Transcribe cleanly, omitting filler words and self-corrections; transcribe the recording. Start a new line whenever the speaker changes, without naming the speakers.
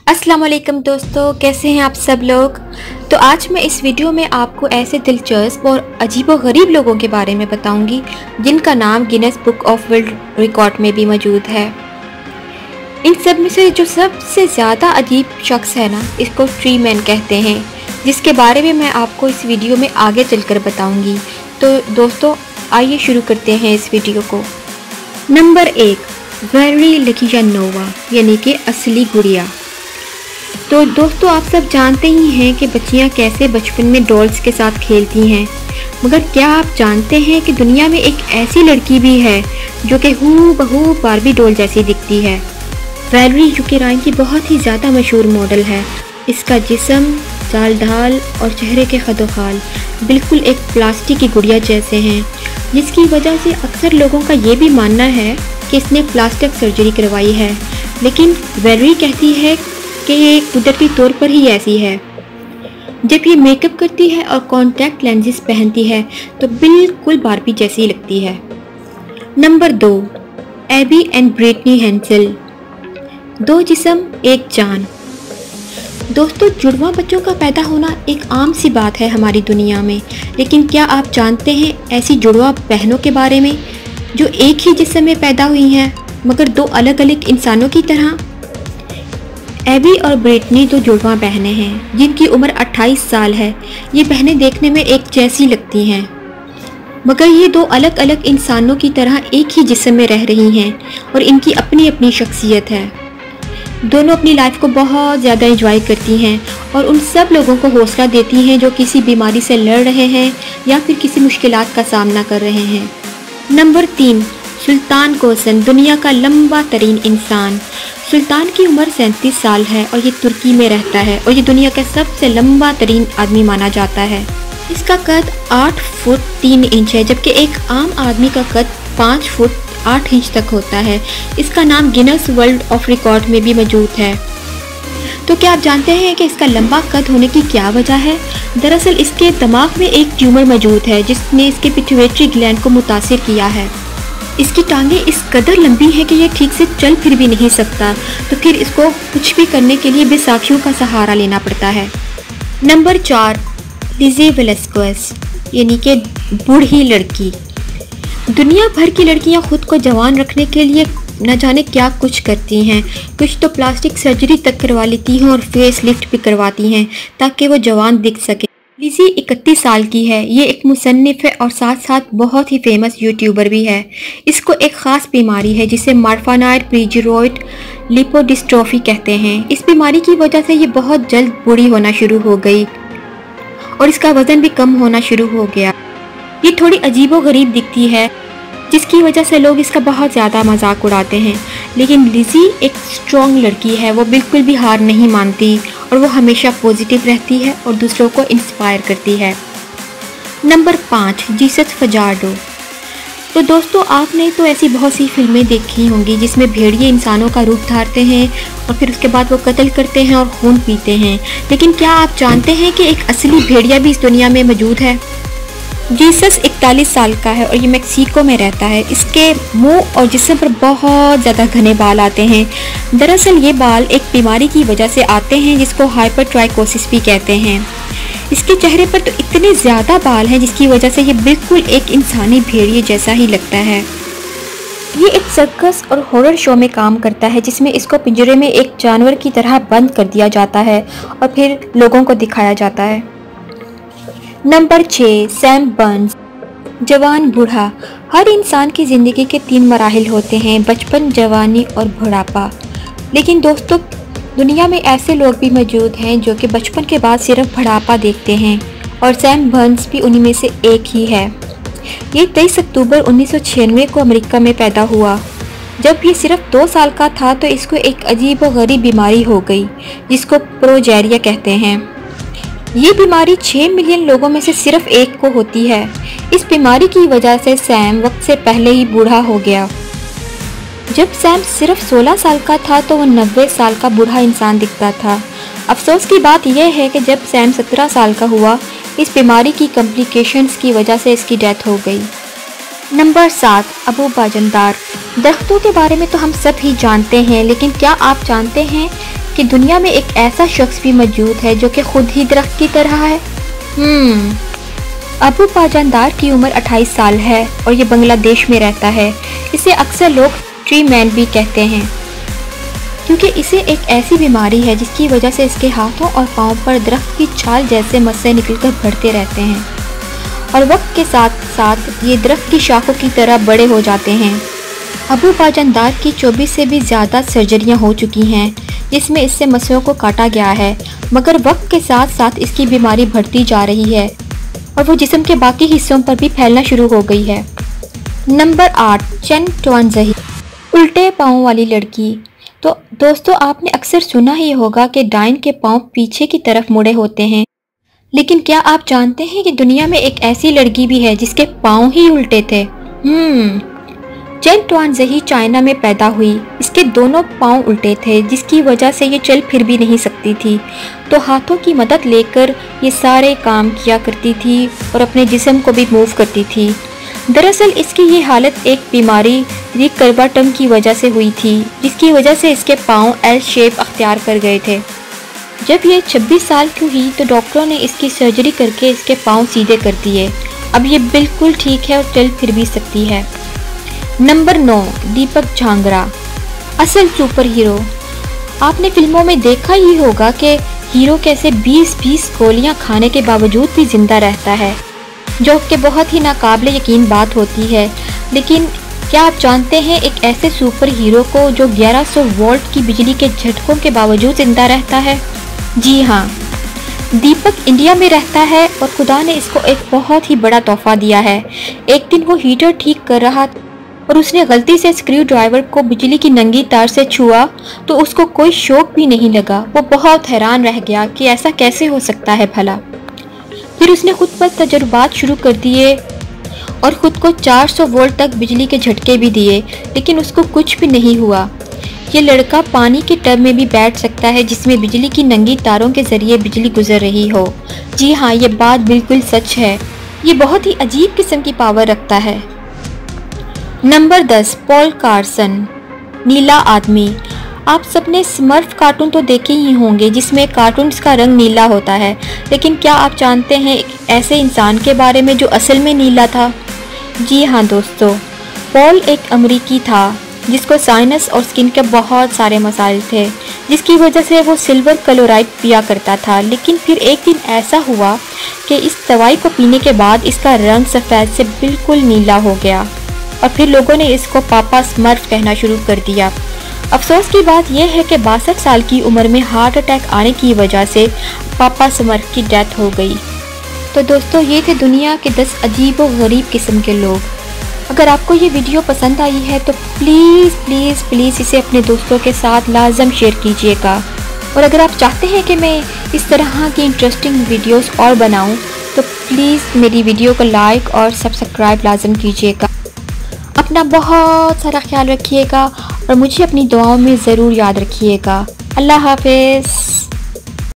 अस्सलाम वालेकुम दोस्तों, कैसे हैं आप सब लोग। तो आज मैं इस वीडियो में आपको ऐसे दिलचस्प और अजीब व गरीब लोगों के बारे में बताऊंगी जिनका नाम Guinness book of world record में भी मौजूद है। इन सब में से जो सबसे ज़्यादा अजीब शख्स है ना, इसको ट्री मैन कहते हैं, जिसके बारे में मैं आपको इस वीडियो में आगे चलकर बताऊंगी। तो दोस्तों आइए शुरू करते हैं इस वीडियो को। नंबर 1, लुक्यानोवा यानी कि असली गुड़िया। तो दोस्तों आप सब जानते ही हैं कि बच्चियां कैसे बचपन में डॉल्स के साथ खेलती हैं, मगर क्या आप जानते हैं कि दुनिया में एक ऐसी लड़की भी है जो कि हूबहू बार्बी डॉल जैसी दिखती है। वैलेरी यूक्रेन की बहुत ही ज़्यादा मशहूर मॉडल है। इसका जिस्म, चाल ढाल और चेहरे के खदोखाल बिल्कुल एक प्लास्टिक की गुड़िया जैसे हैं, जिसकी वजह से अक्सर लोगों का ये भी मानना है कि इसने प्लास्टिक सर्जरी करवाई है। लेकिन वैलेरी कहती है कि ये कुदरती तौर पर ही ऐसी है। जब ये मेकअप करती है और कॉन्टैक्ट लेंसेज पहनती है तो बिल्कुल बार्बी जैसी लगती है। Number 2, Abby and Brittany Hensel, दो जिस्म एक जान। दोस्तों जुड़वा बच्चों का पैदा होना एक आम सी बात है हमारी दुनिया में, लेकिन क्या आप जानते हैं ऐसी जुड़वा बहनों के बारे में जो एक ही जिस्म में पैदा हुई हैं मगर दो अलग अलग इंसानों की तरह। एबी और ब्रिटनी दो जुड़वा बहनें हैं जिनकी उम्र 28 साल है। ये बहनें देखने में एक जैसी लगती हैं मगर ये दो अलग अलग इंसानों की तरह एक ही जिस्म में रह रही हैं और इनकी अपनी अपनी शख्सियत है। दोनों अपनी लाइफ को बहुत ज़्यादा एंजॉय करती हैं और उन सब लोगों को हौसला देती हैं जो किसी बीमारी से लड़ रहे हैं या फिर किसी मुश्किलात का सामना कर रहे हैं। नंबर 3, सुल्तान कोसन, दुनिया का लंबा तरीन इंसान। सुल्तान की उम्र 37 साल है और ये तुर्की में रहता है और ये दुनिया का सबसे लंबा तरीन आदमी माना जाता है। इसका कद 8 फुट 3 इंच है, जबकि एक आम आदमी का कद 5 फुट 8 इंच तक होता है। इसका नाम गिनेस वर्ल्ड ऑफ रिकॉर्ड में भी मौजूद है। तो क्या आप जानते हैं कि इसका लंबा कद होने की क्या वजह है? दरअसल इसके दिमाग में एक ट्यूमर मौजूद है जिसने इसके पिट्यूटरी ग्लैंड को मुतासिर किया है। इसकी टांगें इस कदर लंबी हैं कि यह ठीक से चल फिर भी नहीं सकता, तो फिर इसको कुछ भी करने के लिए बेसाखियों का सहारा लेना पड़ता है। नंबर 4, लिज़ी यानी कि बूढ़ी लड़की। दुनिया भर की लड़कियां खुद को जवान रखने के लिए न जाने क्या कुछ करती हैं। कुछ तो प्लास्टिक सर्जरी तक करवा लेती हैं और फेस लिफ्ट भी करवाती हैं ताकि वो जवान दिख सके। लिज़ी 31 साल की है। ये एक मुसन्निफ है और साथ साथ बहुत ही फेमस यूट्यूबर भी है। इसको एक ख़ास बीमारी है जिसे मार्फानाइड प्रीजिरोइड लिपोडिस्ट्रोफी कहते हैं। इस बीमारी की वजह से ये बहुत जल्द बूढ़ी होना शुरू हो गई और इसका वज़न भी कम होना शुरू हो गया। ये थोड़ी अजीबो गरीब दिखती है जिसकी वजह से लोग इसका बहुत ज़्यादा मजाक उड़ाते हैं, लेकिन लिज़ी एक स्ट्रॉन्ग लड़की है। वो बिल्कुल भी हार नहीं मानती और वो हमेशा पॉजिटिव रहती है और दूसरों को इंस्पायर करती है। Number 5, Jesus Fajardo. तो दोस्तों आपने तो ऐसी बहुत सी फिल्में देखी होंगी जिसमें भेड़िए इंसानों का रूप धारते हैं और फिर उसके बाद वो कत्ल करते हैं और खून पीते हैं, लेकिन क्या आप जानते हैं कि एक असली भेड़िया भी इस दुनिया में मौजूद है? जीसस 41 साल का है और ये मेक्सिको में रहता है। इसके मुंह और जिस्म पर बहुत ज़्यादा घने बाल आते हैं। दरअसल ये बाल एक बीमारी की वजह से आते हैं जिसको हाइपरट्राइकोसिस भी कहते हैं। इसके चेहरे पर तो इतने ज़्यादा बाल हैं जिसकी वजह से ये बिल्कुल एक इंसानी भेड़िए जैसा ही लगता है। ये एक सर्कस और हॉरर शो में काम करता है जिसमें इसको पिंजरे में एक जानवर की तरह बंद कर दिया जाता है और फिर लोगों को दिखाया जाता है। नंबर 6, सैम बर्न्स, जवान बूढ़ा। हर इंसान की ज़िंदगी के 3 मराहिल होते हैं, बचपन, जवानी और बुढ़ापा। लेकिन दोस्तों दुनिया में ऐसे लोग भी मौजूद हैं जो कि बचपन के बाद सिर्फ बुढ़ापा देखते हैं और सैम बर्न्स भी उन्हीं में से एक ही है। ये 23 अक्टूबर 1996 को अमेरिका में पैदा हुआ। जब ये सिर्फ 2 साल का था तो इसको एक अजीब व गरीब बीमारी हो गई जिसको प्रोजेरिया कहते हैं। ये बीमारी 6 मिलियन लोगों में से सिर्फ एक को होती है। इस बीमारी की वजह से सैम वक्त से पहले ही बूढ़ा हो गया। जब सैम सिर्फ 16 साल का था तो वो 90 साल का बूढ़ा इंसान दिखता था। अफसोस की बात यह है कि जब सैम 17 साल का हुआ इस बीमारी की कॉम्प्लिकेशंस की वजह से इसकी डेथ हो गई। नंबर 7, अबू बाजंदार। दरख्तों के बारे में तो हम सब ही जानते हैं, लेकिन क्या आप जानते हैं कि दुनिया में एक ऐसा शख्स भी मौजूद है जो कि खुद ही दरख्त की तरह है। अबू बाजंदार की उम्र 28 साल है और ये बांग्लादेश में रहता है। इसे अक्सर लोग ट्री मैन भी कहते हैं क्योंकि इसे एक ऐसी बीमारी है जिसकी वजह से इसके हाथों और पाँव पर दरख्त की छाल जैसे मस्से निकलकर बढ़ते रहते हैं और वक्त के साथ साथ ये दरख्त की शाखों की तरह बड़े हो जाते हैं। अबू बाजंदार की 24 से भी ज़्यादा सर्जरियां हो चुकी हैं जिसमें इससे मस्सों को काटा गया है, मगर वक्त के साथ साथ इसकी बीमारी बढ़ती जा रही है और वो जिस्म के बाकी हिस्सों पर भी फैलना शुरू हो गई है। नंबर 8, चेन ट्वानजही, उल्टे पाँव वाली लड़की। तो दोस्तों, आपने अक्सर सुना ही होगा कि डाइन के पाँव पीछे की तरफ मुड़े होते हैं, लेकिन क्या आप जानते हैं कि दुनिया में एक ऐसी लड़की भी है जिसके पाँव ही उल्टे थे। चेन ट्वानजही चाइना में पैदा हुई। इसके दोनों पाँव उल्टे थे जिसकी वजह से ये चल फिर भी नहीं सकती थी, तो हाथों की मदद लेकर ये सारे काम किया करती थी और अपने जिस्म को भी मूव करती थी। दरअसल इसकी ये हालत एक बीमारी रिकर्बाटम की वजह से हुई थी जिसकी वजह से इसके पाँव एल शेप अख्तियार कर गए थे। जब ये 26 साल की हुई तो डॉक्टरों ने इसकी सर्जरी करके इसके पाँव सीधे कर दिए। अब ये बिल्कुल ठीक है और चल फिर भी सकती है। नंबर 9, दीपक झांगरा, असल सुपर हीरो। आपने फिल्मों में देखा ही होगा कि हीरो कैसे 20-20 गोलियां खाने के बावजूद भी जिंदा रहता है, जो कि बहुत ही नाकाबिले यकीन बात होती है। लेकिन क्या आप जानते हैं एक ऐसे सुपर हीरो को जो 1100 वोल्ट की बिजली के झटकों के बावजूद जिंदा रहता है? जी हाँ, दीपक इंडिया में रहता है और खुदा ने इसको एक बहुत ही बड़ा तोहफा दिया है। एक दिन वो हीटर ठीक कर रहा और उसने गलती से स्क्रू ड्राइवर को बिजली की नंगी तार से छुआ तो उसको कोई शॉक भी नहीं लगा। वो बहुत हैरान रह गया कि ऐसा कैसे हो सकता है भला। फिर उसने खुद पर तजुर्बात शुरू कर दिए और खुद को 400 वोल्ट तक बिजली के झटके भी दिए, लेकिन उसको कुछ भी नहीं हुआ। ये लड़का पानी के टब में भी बैठ सकता है जिसमें बिजली की नंगी तारों के जरिए बिजली गुजर रही हो। जी हाँ, ये बात बिल्कुल सच है। ये बहुत ही अजीब किस्म की पावर रखता है। नंबर 10, पॉल कार्सन, नीला आदमी। आप सबने स्मर्फ कार्टून तो देखे ही होंगे जिसमें कार्टून्स का रंग नीला होता है, लेकिन क्या आप जानते हैं एक ऐसे इंसान के बारे में जो असल में नीला था? जी हाँ दोस्तों, पॉल एक अमरीकी था जिसको साइनस और स्किन के बहुत सारे मसाइल थे जिसकी वजह से वो सिल्वर क्लोराइड पिया करता था। लेकिन फिर एक दिन ऐसा हुआ कि इस दवाई को पीने के बाद इसका रंग सफ़ेद से बिल्कुल नीला हो गया और फिर लोगों ने इसको पापा स्मर्फ कहना शुरू कर दिया। अफसोस की बात यह है कि 62 साल की उम्र में हार्ट अटैक आने की वजह से पापा स्मर्फ की डेथ हो गई। तो दोस्तों, ये थे दुनिया के 10 अजीब और गरीब किस्म के लोग। अगर आपको ये वीडियो पसंद आई है तो प्लीज़ प्लीज़ प्लीज़ इसे अपने दोस्तों के साथ लाजम शेयर कीजिएगा। और अगर आप चाहते हैं कि मैं इस तरह की इंटरेस्टिंग वीडियोस और बनाऊं तो प्लीज़ मेरी वीडियो को लाइक और सब्सक्राइब लाजम कीजिएगा। अपना बहुत सारा ख्याल रखिएगा और मुझे अपनी दुआओं में ज़रूर याद रखिएगा। अल्लाह हाफ़िज़।